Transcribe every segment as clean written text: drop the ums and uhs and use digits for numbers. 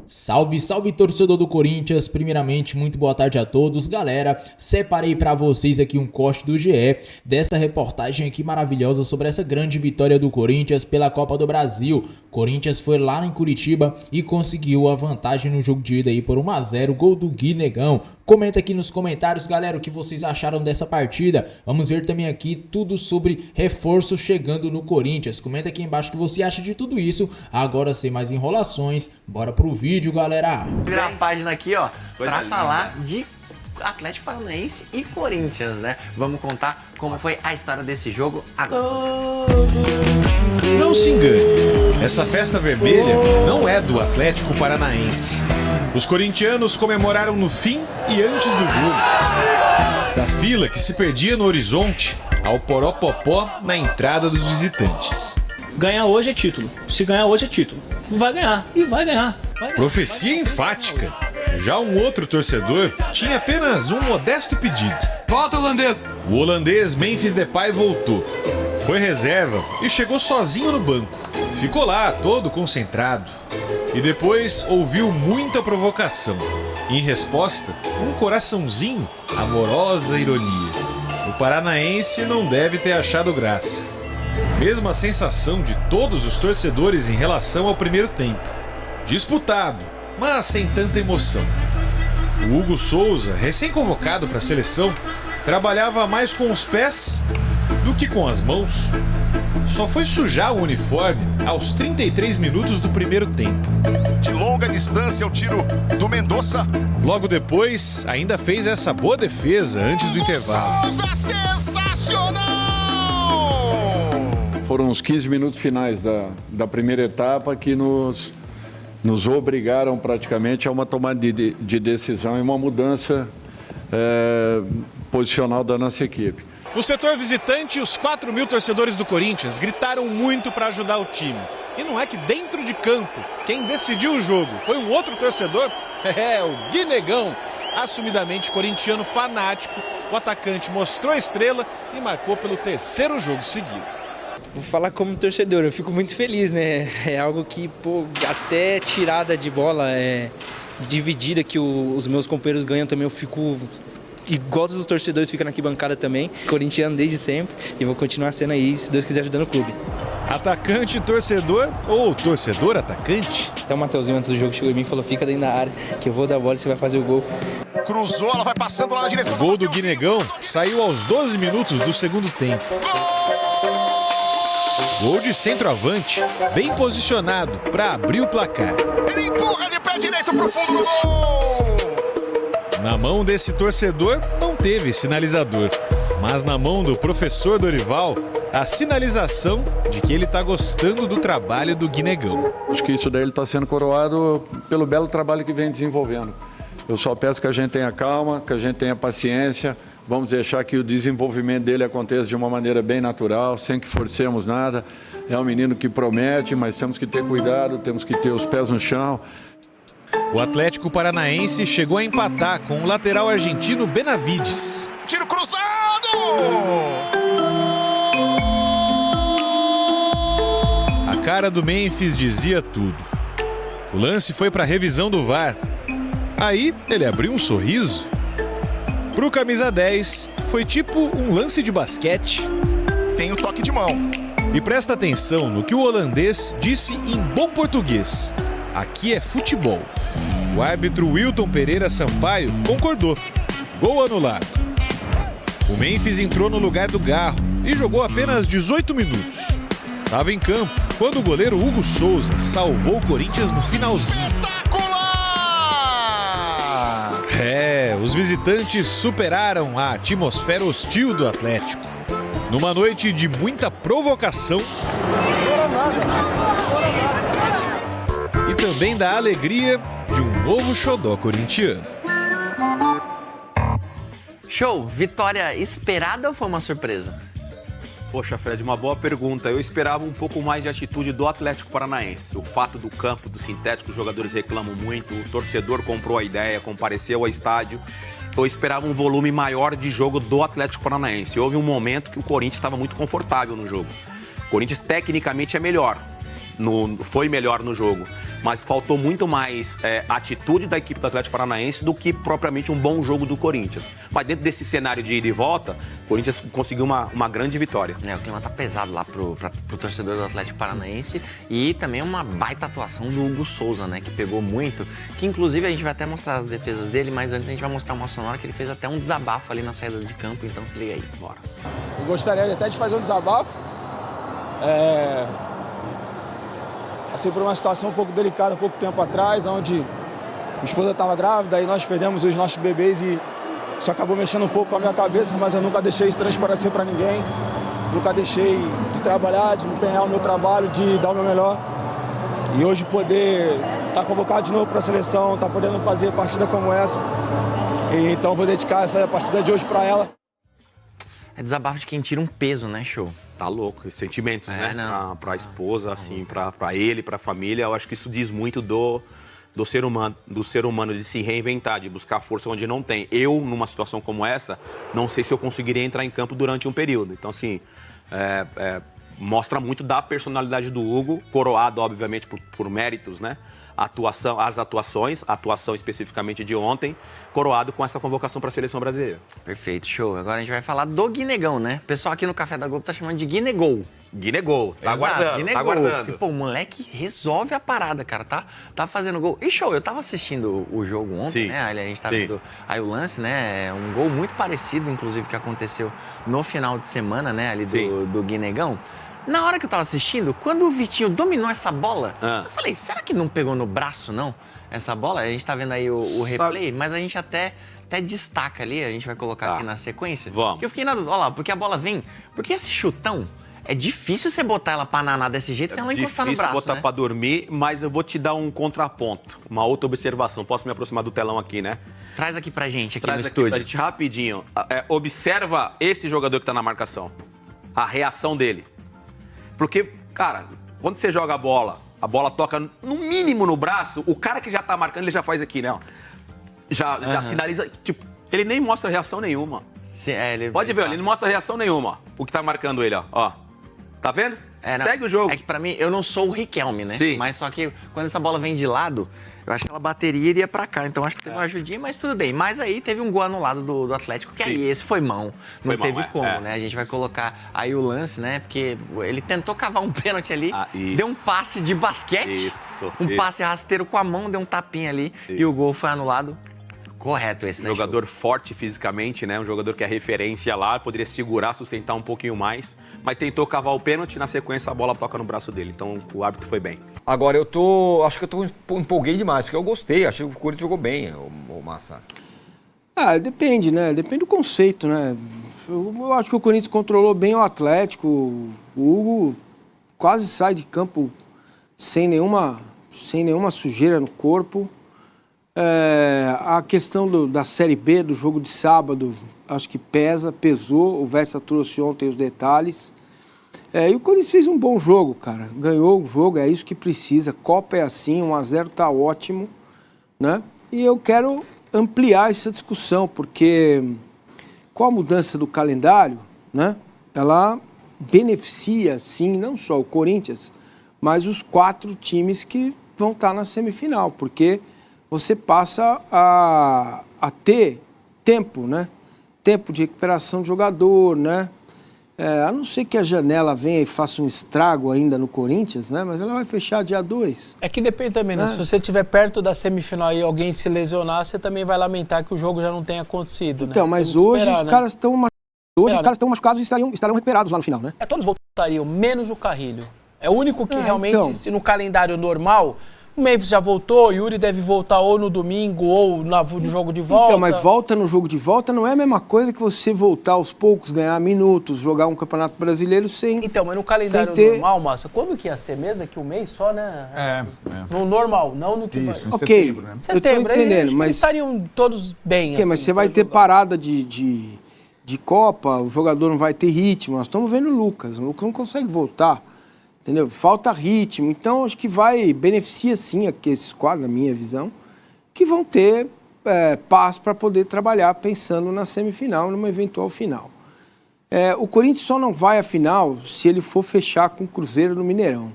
Salve, salve torcedor do Corinthians, primeiramente muito boa tarde a todos, galera, separei pra vocês aqui um corte do GE dessa reportagem aqui maravilhosa sobre essa grande vitória do Corinthians pela Copa do Brasil. Corinthians foi lá em Curitiba e conseguiu a vantagem no jogo de ida aí por 1-0, gol do Guinegão. Comenta aqui nos comentários, galera, o que vocês acharam dessa partida. Vamos ver também aqui tudo sobre reforço chegando no Corinthians. Comenta aqui embaixo o que você acha de tudo isso. Agora, sem mais enrolações, bora pro vídeo, galera. Virar a página aqui, ó, pra falar de Atlético Paranaense e Corinthians, né? Vamos contar como foi a história desse jogo agora. Não se engane, essa festa vermelha não é do Atlético Paranaense. Os corintianos comemoraram no fim e antes do jogo. Da fila que se perdia no horizonte ao poropopó na entrada dos visitantes. Ganhar hoje é título. Se ganhar hoje é título. Vai ganhar. E vai ganhar. Profecia enfática. Já um outro torcedor tinha apenas um modesto pedido. Volta, holandês! O holandês Memphis Depay voltou. Foi reserva e chegou sozinho no banco. Ficou lá, todo concentrado. E depois ouviu muita provocação. Em resposta, um coraçãozinho, amorosa ironia. O paranaense não deve ter achado graça. Mesma sensação de todos os torcedores em relação ao primeiro tempo. Disputado, mas sem tanta emoção. O Hugo Souza, recém-convocado para a seleção, trabalhava mais com os pés do que com as mãos. Só foi sujar o uniforme aos 33 minutos do primeiro tempo. De longa distância, o tiro do Mendonça. Logo depois, ainda fez essa boa defesa antes do intervalo. Souza, sensacional! Foram os 15 minutos finais da primeira etapa que nos obrigaram praticamente a uma tomada de decisão e uma mudança posicional da nossa equipe. No setor visitante, os 4.000 torcedores do Corinthians gritaram muito para ajudar o time. E não é que dentro de campo, quem decidiu o jogo foi um outro torcedor? O Guinegão. Assumidamente corintiano fanático, o atacante mostrou a estrela e marcou pelo terceiro jogo seguido. Vou falar como torcedor, eu fico muito feliz, né? É algo que, até tirada de bola, dividida que os meus companheiros ganham também, eu fico igual todos os torcedores ficam na arquibancada também, corintiano desde sempre, e vou continuar sendo aí, se Deus quiser, ajudando o clube. Atacante torcedor ou torcedor atacante? Até o Mateuzinho antes do jogo chegou em mim e falou, fica dentro da área, que eu vou dar a bola e você vai fazer o gol. Cruzou, ela vai passando lá na direção do gol do Guinegão saiu aos 12 minutos do segundo tempo. Gol de centroavante, bem posicionado para abrir o placar. Ele empurra de pé direito pro fundo do gol! Na mão desse torcedor não teve sinalizador, mas na mão do professor Dorival, a sinalização de que ele está gostando do trabalho do Guinegão. Acho que isso daí ele está sendo coroado pelo belo trabalho que vem desenvolvendo. Eu só peço que a gente tenha calma, que a gente tenha paciência. Vamos deixar que o desenvolvimento dele aconteça de uma maneira bem natural, sem que forcemos nada. É um menino que promete, mas temos que ter cuidado, temos que ter os pés no chão. O Atlético Paranaense chegou a empatar com o lateral argentino Benavides. Tiro cruzado! A cara do Memphis dizia tudo. O lance foi para revisão do VAR. Aí ele abriu um sorriso. Pro camisa 10, foi tipo um lance de basquete. Tem o toque de mão. E presta atenção no que o holandês disse em bom português. Aqui é futebol. O árbitro Wilton Pereira Sampaio concordou. Gol anulado. O Memphis entrou no lugar do Garro e jogou apenas 18 minutos. Estava em campo quando o goleiro Hugo Souza salvou o Corinthians no finalzinho. Os visitantes superaram a atmosfera hostil do Atlético. Numa noite de muita provocação e também da alegria de um novo xodó corintiano. Show! Vitória esperada ou foi uma surpresa? Poxa, Fred, uma boa pergunta. Eu esperava um pouco mais de atitude do Atlético Paranaense. O fato do campo, do sintético, os jogadores reclamam muito, o torcedor comprou a ideia, compareceu ao estádio. Eu esperava um volume maior de jogo do Atlético Paranaense. Houve um momento que o Corinthians estava muito confortável no jogo. O Corinthians tecnicamente é melhor. foi melhor no jogo, mas faltou muito mais atitude da equipe do Atlético Paranaense do que propriamente um bom jogo do Corinthians. Mas dentro desse cenário de ida e volta, o Corinthians conseguiu uma grande vitória. O clima tá pesado lá pro torcedor do Atlético Paranaense e também uma baita atuação do Hugo Souza, né, que pegou muito, que inclusive a gente vai até mostrar as defesas dele, mas antes a gente vai mostrar uma sonora que ele fez até um desabafo ali na saída de campo, então se liga aí, bora. Eu gostaria até de fazer um desabafo. Assim, por uma situação um pouco delicada, pouco tempo atrás, onde minha esposa estava grávida e nós perdemos os nossos bebês e isso acabou mexendo um pouco com a minha cabeça, mas eu nunca deixei isso transparecer para ninguém. Nunca deixei de trabalhar, de empenhar o meu trabalho, de dar o meu melhor. E hoje poder estar convocado de novo para a seleção, estar podendo fazer partida como essa. E então vou dedicar essa partida de hoje para ela. É desabafo de quem tira um peso, né, Show? Tá louco, sentimentos, né? Pra esposa, assim, pra ele, pra família. Eu acho que isso diz muito do ser humano de se reinventar, de buscar força onde não tem. Eu, numa situação como essa, não sei se eu conseguiria entrar em campo durante um período. Então, assim, mostra muito da personalidade do Hugo, coroado, obviamente, por méritos, né? A atuação especificamente de ontem, coroado com essa convocação para a seleção brasileira. Perfeito, show. Agora a gente vai falar do Guinegão, né? O pessoal aqui no Café da Globo tá chamando de Guinegol. Guinegol, tá aguardando, Guinegol. tá aguardando. Porque, pô, o moleque resolve a parada, cara, tá fazendo gol. E show, eu tava assistindo o jogo ontem, né? A gente tá vendo aí o lance, né? Um gol muito parecido, inclusive, que aconteceu no final de semana, né? Ali do Guinegão. Na hora que eu tava assistindo, quando o Vitinho dominou essa bola, eu falei, será que não pegou no braço, não? Essa bola? A gente tá vendo aí o replay, mas a gente até destaca ali, a gente vai colocar aqui na sequência. Vamos. Porque eu fiquei na dúvida, olha lá, porque a bola vem, porque esse chutão, é difícil você botar ela pra nanar desse jeito sem ela encostar no braço, difícil botar né? pra dormir, mas eu vou te dar um contraponto, uma outra observação. Posso me aproximar do telão aqui, né? Traz aqui pra gente, aqui Traz no aqui estúdio. pra gente rapidinho. Observa esse jogador que tá na marcação. A reação dele. Porque, cara, quando você joga a bola toca no mínimo no braço, o cara que já tá marcando, ele já faz aqui, né? Ó. Já sinaliza, tipo, ele nem mostra reação nenhuma. Pode ver, ele não mostra reação nenhuma, ó, o que tá marcando ele, ó. Tá vendo? Segue o jogo. É que pra mim, eu não sou o Riquelme, né? Sim. Mas só que quando essa bola vem de lado, eu acho que ela bateria e iria pra cá. Então acho que teve uma ajudinha, mas tudo bem. Mas aí teve um gol anulado do Atlético, que aí esse foi mão. Não teve como, né? A gente vai colocar aí o lance, né? Porque ele tentou cavar um pênalti ali, deu um passe de basquete. Passe rasteiro com a mão, deu um tapinha ali e o gol foi anulado. Correto esse, né? Um jogador forte fisicamente, né? Um jogador que é referência lá, poderia segurar, sustentar um pouquinho mais, mas tentou cavar o pênalti e na sequência a bola toca no braço dele. Então o árbitro foi bem. Agora acho que eu empolguei demais, porque eu gostei, achei que o Corinthians jogou bem, o Massa. Depende, né? Depende do conceito, né? Eu acho que o Corinthians controlou bem o Atlético, o Hugo quase sai de campo sem nenhuma sujeira no corpo. A questão da Série B, do jogo de sábado, acho que pesou. O Vessa trouxe ontem os detalhes. E o Corinthians fez um bom jogo, cara. Ganhou o jogo, é isso que precisa. Copa é assim, 1-0 tá ótimo, né? E eu quero ampliar essa discussão, porque com a mudança do calendário, né? Ela beneficia, sim, não só o Corinthians, mas os 4 times que vão estar na semifinal, porque você passa a ter tempo, né? Tempo de recuperação de jogador, né? A não ser que a janela venha e faça um estrago ainda no Corinthians, né? Mas ela vai fechar dia 2. É que depende também, né? Se você estiver perto da semifinal e alguém se lesionar, você também vai lamentar que o jogo já não tenha acontecido, então, né? Mas hoje os caras estão machucados e estarão recuperados lá no final, né? Todos voltariam, menos o Carrilho. É o único que realmente, se no calendário normal, o Memphis já voltou, o Yuri deve voltar ou no domingo ou no jogo de volta. Então, mas volta no jogo de volta não é a mesma coisa que você voltar aos poucos, ganhar minutos, jogar um campeonato brasileiro sem... Então, mas no calendário normal, Massa, quando que ia ser mesmo? Daqui um mês só, né? No normal, não no que Isso, vai... setembro, né? Setembro, eu tô entendendo, mas eles estariam todos bem. Mas você vai ter parada de Copa, o jogador não vai ter ritmo. Nós estamos vendo o Lucas não consegue voltar. Entendeu? Falta ritmo. Então, acho que beneficia sim aqui esses 4, na minha visão, que vão ter paz para poder trabalhar pensando na semifinal, numa eventual final. O Corinthians só não vai à final se ele for fechar com o Cruzeiro no Mineirão.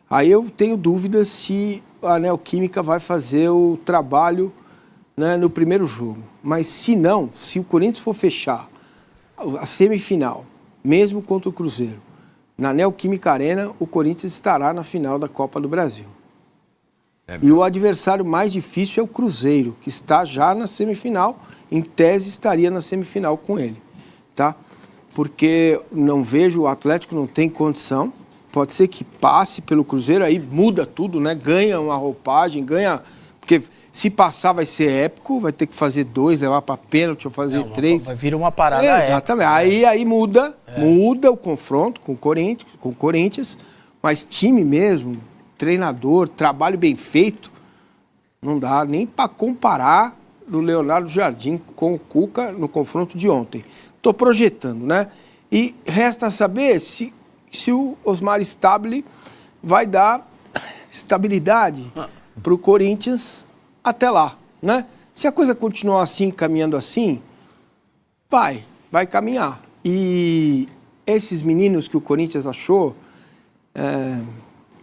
Aí eu tenho dúvidas se a Neoquímica vai fazer o trabalho, né, no primeiro jogo. Mas se não, se o Corinthians for fechar a semifinal, mesmo contra o Cruzeiro, na Neoquímica Arena, o Corinthians estará na final da Copa do Brasil. E o adversário mais difícil é o Cruzeiro, que está já na semifinal, em tese estaria na semifinal com ele, tá? Porque não vejo, o Atlético não tem condição, pode ser que passe pelo Cruzeiro, aí muda tudo, né? Ganha uma roupagem, ganha... Porque se passar vai ser épico, vai ter que fazer 2, levar para pênalti ou fazer 3. Vai vir uma parada exatamente. épica. Aí muda o confronto com o Corinthians, mas time mesmo, treinador, trabalho bem feito, não dá nem para comparar do Leonardo Jardim com o Cuca no confronto de ontem. Estou projetando, né? E resta saber se o Osmar Stabile vai dar estabilidade para o Corinthians até lá, né? Se a coisa continuar assim, caminhando assim, vai caminhar. E esses meninos que o Corinthians achou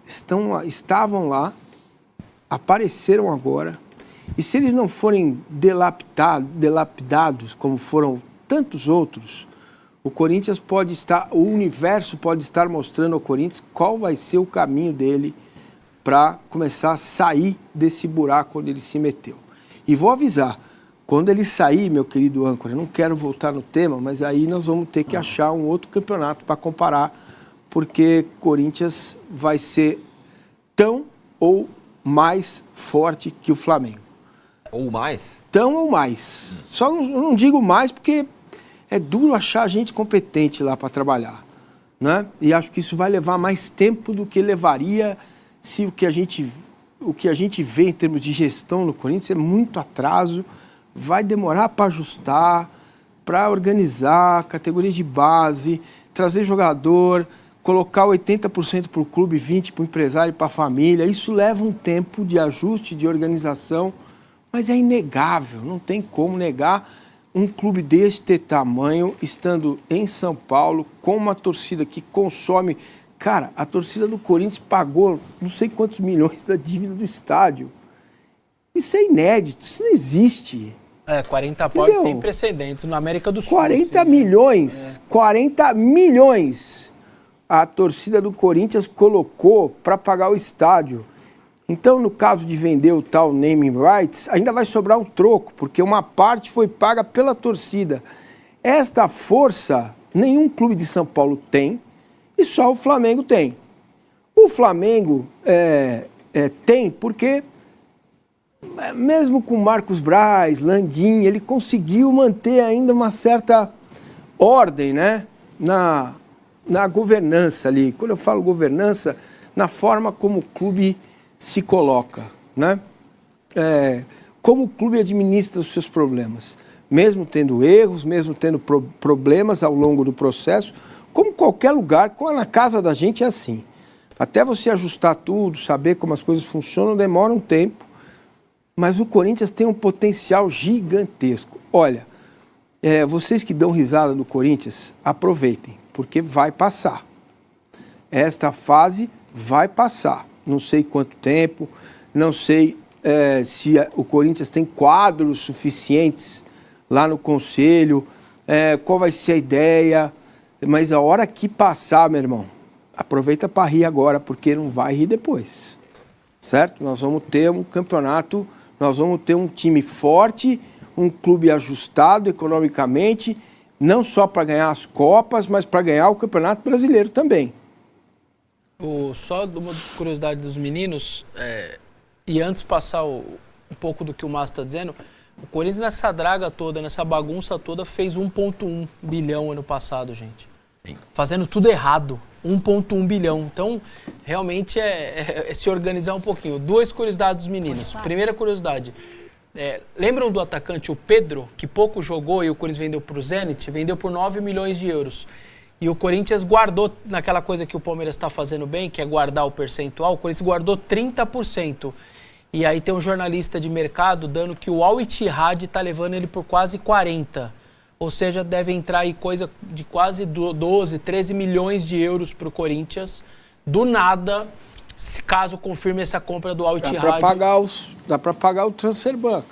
estavam lá, apareceram agora, e se eles não forem delapidados como foram tantos outros, o Corinthians pode estar, o universo pode estar mostrando ao Corinthians qual vai ser o caminho dele para começar a sair desse buraco onde ele se meteu. E vou avisar, quando ele sair, meu querido âncora, não quero voltar no tema, mas aí nós vamos ter que achar um outro campeonato para comparar, porque Corinthians vai ser tão ou mais forte que o Flamengo. Ou mais? Tão ou mais. Só não digo mais porque é duro achar gente competente lá para trabalhar, né? E acho que isso vai levar mais tempo do que levaria se o que a gente vê em termos de gestão no Corinthians é muito atraso, vai demorar para ajustar, para organizar categorias de base, trazer jogador, colocar 80% para o clube, 20% para o empresário e para a família. Isso leva um tempo de ajuste, de organização, mas é inegável, não tem como negar um clube deste tamanho, estando em São Paulo, com uma torcida que consome... Cara, a torcida do Corinthians pagou não sei quantos milhões da dívida do estádio. Isso é inédito, isso não existe. 40 pau sem precedentes na América do Sul. 40 milhões, 40 milhões a torcida do Corinthians colocou para pagar o estádio. Então, no caso de vender o tal naming rights, ainda vai sobrar um troco, porque uma parte foi paga pela torcida. Esta força, nenhum clube de São Paulo tem, e só o Flamengo tem. O Flamengo tem porque, mesmo com Marcos Braz, Landim, ele conseguiu manter ainda uma certa ordem, né, na governança ali. Quando eu falo governança, na forma como o clube se coloca, né? Como o clube administra os seus problemas. Mesmo tendo erros, mesmo tendo problemas ao longo do processo, como qualquer lugar, na casa da gente é assim. Até você ajustar tudo, saber como as coisas funcionam, demora um tempo. Mas o Corinthians tem um potencial gigantesco. Olha, vocês que dão risada do Corinthians, aproveitem, porque vai passar. Esta fase vai passar. Não sei quanto tempo, não sei se o Corinthians tem quadros suficientes lá no conselho, qual vai ser a ideia... Mas a hora que passar, meu irmão, aproveita para rir agora, porque não vai rir depois, certo? Nós vamos ter um campeonato, nós vamos ter um time forte, um clube ajustado economicamente, não só para ganhar as Copas, mas para ganhar o Campeonato Brasileiro também. Só uma curiosidade dos meninos, e antes passar um pouco do que o Márcio está dizendo... O Corinthians nessa draga toda, nessa bagunça toda, fez 1,1 bilhão ano passado, gente. Sim. Fazendo tudo errado. 1,1 bilhão. Então, realmente é se organizar um pouquinho. 2 curiosidades dos meninos. Primeira curiosidade. Lembram do atacante, o Pedro, que pouco jogou e o Corinthians vendeu para o Zenit? Vendeu por 9 milhões de euros. E o Corinthians guardou, naquela coisa que o Palmeiras está fazendo bem, que é guardar o percentual, o Corinthians guardou 30%. E aí tem um jornalista de mercado dando que o Al Ittihad está levando ele por quase 40. Ou seja, deve entrar aí coisa de quase 12, 13 milhões de euros para o Corinthians. Do nada, caso confirme essa compra do Al Ittihad. Dá para pagar o transfer ban.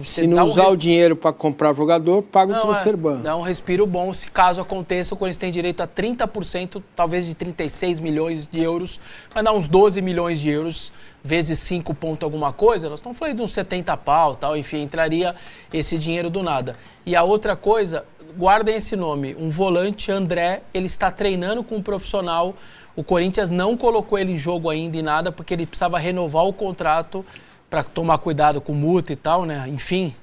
Se não usar o dinheiro para comprar jogador, paga o transfer ban. Dá um respiro bom. Se caso aconteça, o Corinthians tem direito a 30%, talvez de 36 milhões de euros, vai dar uns 12 milhões de euros, vezes 5 ponto alguma coisa. Nós estamos falando de uns 70 pau, tal, enfim, entraria esse dinheiro do nada. E a outra coisa, guardem esse nome, um volante, André, ele está treinando com um profissional. O Corinthians não colocou ele em jogo ainda e nada, porque ele precisava renovar o contrato para tomar cuidado com multa e tal, né? Enfim,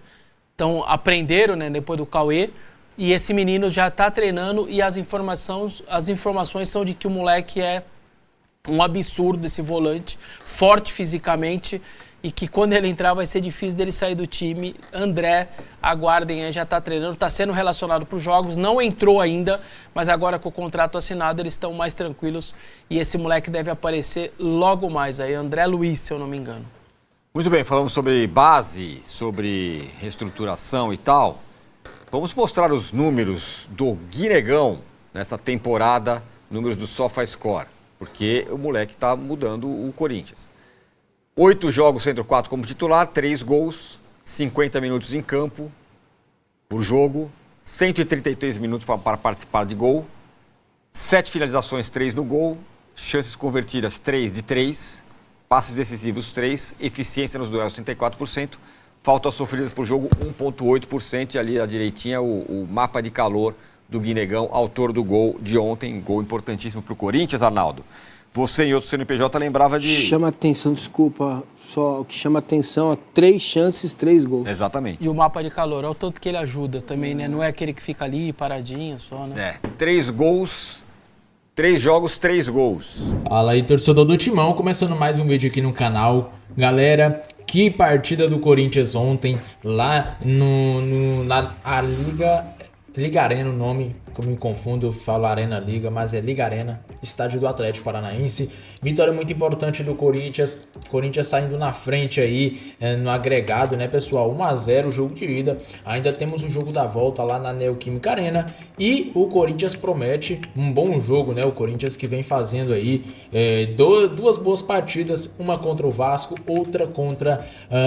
então aprenderam, né, depois do Cauê. E esse menino já está treinando e as informações são de que o moleque é um absurdo, esse volante, forte fisicamente, e que quando ele entrar vai ser difícil dele sair do time. André, aguardem, já está treinando, está sendo relacionado para os jogos, não entrou ainda, mas agora com o contrato assinado eles estão mais tranquilos e esse moleque deve aparecer logo mais aí, André Luiz, se eu não me engano. Muito bem, falamos sobre base, sobre reestruturação e tal. Vamos mostrar os números do Guinegão nessa temporada, números do SofaScore, porque o moleque está mudando o Corinthians. 8 jogos, Centro 4 como titular, 3 gols, 50 minutos em campo por jogo, 133 minutos para participar de gol, 7 finalizações, 3 no gol, chances convertidas 3 de 3, passes decisivos 3, eficiência nos duelos 34%, faltas sofridas por jogo 1,8%, e ali à direitinha o mapa de calor do Guinegão, autor do gol de ontem, gol importantíssimo para o Corinthians, Arnaldo. Você em outro CNPJ lembrava de... Chama atenção, desculpa, só o que chama atenção, 3 chances, 3 gols. Exatamente. E o mapa de calor, olha o tanto que ele ajuda também, né? Não é aquele que fica ali paradinho só, né? 3 gols, 3 jogos, 3 gols. Fala aí, torcedor do Timão, começando mais um vídeo aqui no canal. Galera, que partida do Corinthians ontem, lá na Liga Arena, o nome, que eu me confundo, falo Arena Liga, mas é Liga Arena, estádio do Atlético Paranaense. Vitória muito importante do Corinthians saindo na frente aí no agregado, né, pessoal? 1-0 o jogo de ida. Ainda temos o jogo da volta lá na Neoquímica Arena e o Corinthians promete um bom jogo, né? O Corinthians que vem fazendo aí 2 boas partidas, uma contra o Vasco, outra contra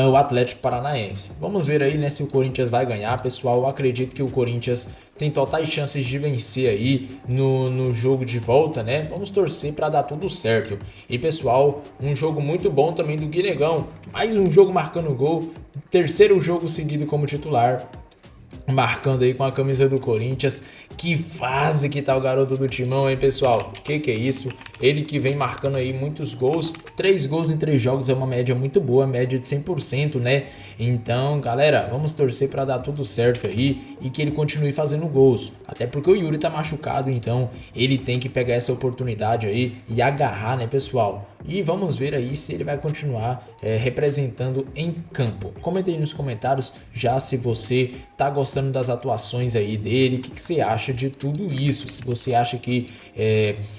o Atlético Paranaense. Vamos ver aí, né, se o Corinthians vai ganhar, pessoal. Eu acredito que o Corinthians tem totais chances de vencer aí no jogo de volta, né? Vamos torcer para dar tudo certo. E pessoal, um jogo muito bom também do Guinegão. Mais um jogo marcando gol. 3º jogo seguido como titular. Marcando aí com a camisa do Corinthians. Que fase que tá o garoto do Timão, hein, pessoal? Que é isso? Ele que vem marcando aí muitos gols. 3 gols em 3 jogos é uma média muito boa, média de 100%, né? Então, galera, vamos torcer para dar tudo certo aí e que ele continue fazendo gols. Até porque o Yuri tá machucado, então ele tem que pegar essa oportunidade aí e agarrar, né, pessoal? E vamos ver aí se ele vai continuar representando em campo. Comenta aí nos comentários já se você tá gostando das atuações aí dele, o que você acha de tudo isso, se você acha que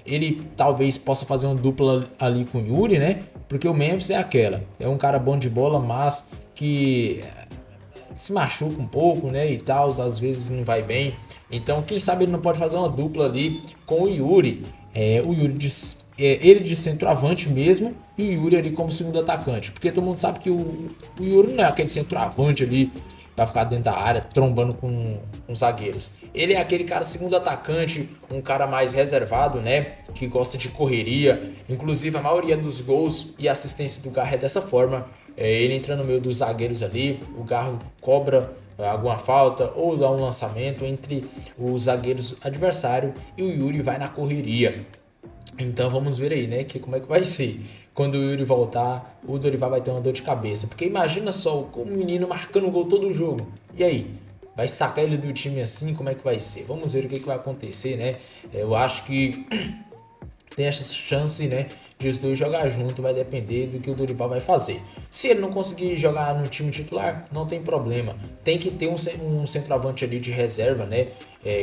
ele talvez possa fazer uma dupla ali com o Yuri, né? Porque o Memphis é um cara bom de bola, mas que se machuca um pouco, né, e tal, às vezes não vai bem. Então, quem sabe ele não pode fazer uma dupla ali com o Yuri. O Yuri ele de centroavante mesmo e o Yuri ali como segundo atacante. Porque todo mundo sabe que o Yuri não é aquele centroavante ali pra ficar dentro da área, trombando com os zagueiros. Ele é aquele cara segundo atacante, um cara mais reservado, né? Que gosta de correria. Inclusive, a maioria dos gols e assistência do Garro é dessa forma. Ele entra no meio dos zagueiros ali, o Garro cobra alguma falta ou dá um lançamento entre os zagueiros adversários e o Yuri vai na correria. Então vamos ver aí, né, como é que vai ser. Quando o Yuri voltar, o Dorival vai ter uma dor de cabeça. Porque imagina só o menino marcando gol todo o jogo. E aí? Vai sacar ele do time assim? Como é que vai ser? Vamos ver o que vai acontecer, né? Eu acho que tem essa chance, né, de os dois jogar junto. Vai depender do que o Dorival vai fazer. Se ele não conseguir jogar no time titular, não tem problema. Tem que ter um centroavante ali de reserva, né,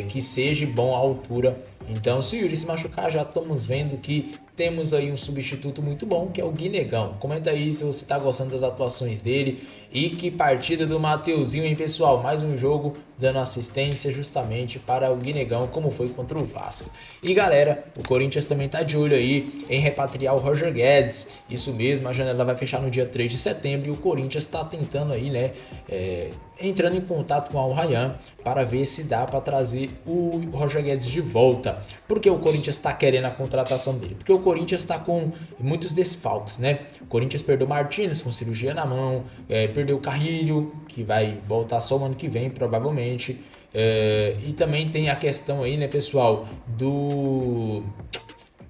que seja bom à altura. Então, se o Yuri se machucar, já estamos vendo que temos aí um substituto muito bom, que é o Guinegão. Comenta aí se você tá gostando das atuações dele. E que partida do Mateuzinho, hein, pessoal? Mais um jogo dando assistência justamente para o Guinegão, como foi contra o Vasco. E galera, o Corinthians também tá de olho aí em repatriar o Roger Guedes. Isso mesmo, a janela vai fechar no dia 3 de setembro e o Corinthians tá tentando aí, né, entrando em contato com o Al Rayyan para ver se dá para trazer o Roger Guedes de volta. Por que o Corinthians está querendo a contratação dele? Porque o Corinthians está com muitos desfalques, né? O Corinthians perdeu o Martins com cirurgia na mão, perdeu o Carrilho, que vai voltar só o ano que vem, provavelmente. E também tem a questão aí, né, pessoal, do...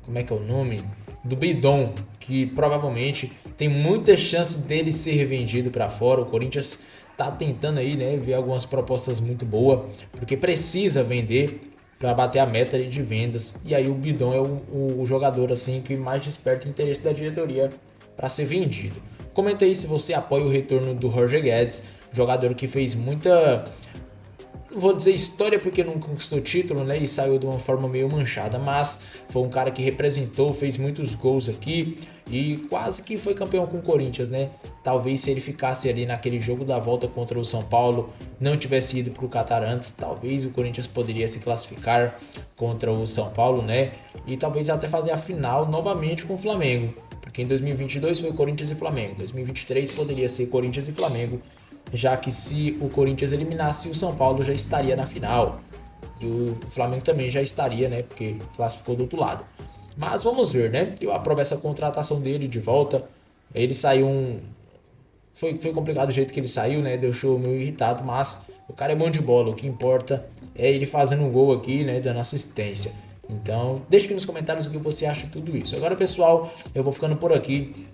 como é que é o nome? Do Bidon, que provavelmente tem muita chance dele ser vendido para fora. O Corinthians tá tentando aí, né, ver algumas propostas muito boas, porque precisa vender para bater a meta de vendas. E aí o Bidon é o jogador assim que mais desperta o interesse da diretoria para ser vendido. Comenta aí se você apoia o retorno do Roger Guedes, jogador que fez muita, não vou dizer história porque não conquistou título, né, e saiu de uma forma meio manchada, mas foi um cara que representou, fez muitos gols aqui e quase que foi campeão com o Corinthians, né? Talvez se ele ficasse ali naquele jogo da volta contra o São Paulo, não tivesse ido para o Qatar antes, talvez o Corinthians poderia se classificar contra o São Paulo, né? E talvez até fazer a final novamente com o Flamengo, porque em 2022 foi Corinthians e Flamengo, 2023 poderia ser Corinthians e Flamengo, já que se o Corinthians eliminasse o São Paulo já estaria na final. E o Flamengo também já estaria, né? Porque classificou do outro lado. Mas vamos ver, né? Eu aprovo essa contratação dele de volta. Ele saiu Foi complicado o jeito que ele saiu, né? Deixou meio irritado, mas o cara é bom de bola. O que importa é ele fazendo um gol aqui, né? Dando assistência. Então, deixe aqui nos comentários o que você acha de tudo isso. Agora, pessoal, eu vou ficando por aqui.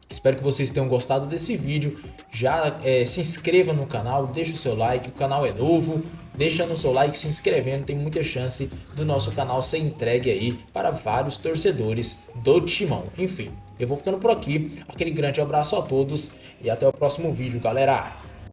Espero que vocês tenham gostado desse vídeo. Já se inscreva no canal, deixa o seu like, o canal é novo. Deixando o seu like, se inscrevendo, tem muita chance do nosso canal ser entregue aí para vários torcedores do Timão. Enfim, eu vou ficando por aqui. Aquele grande abraço a todos e até o próximo vídeo, galera.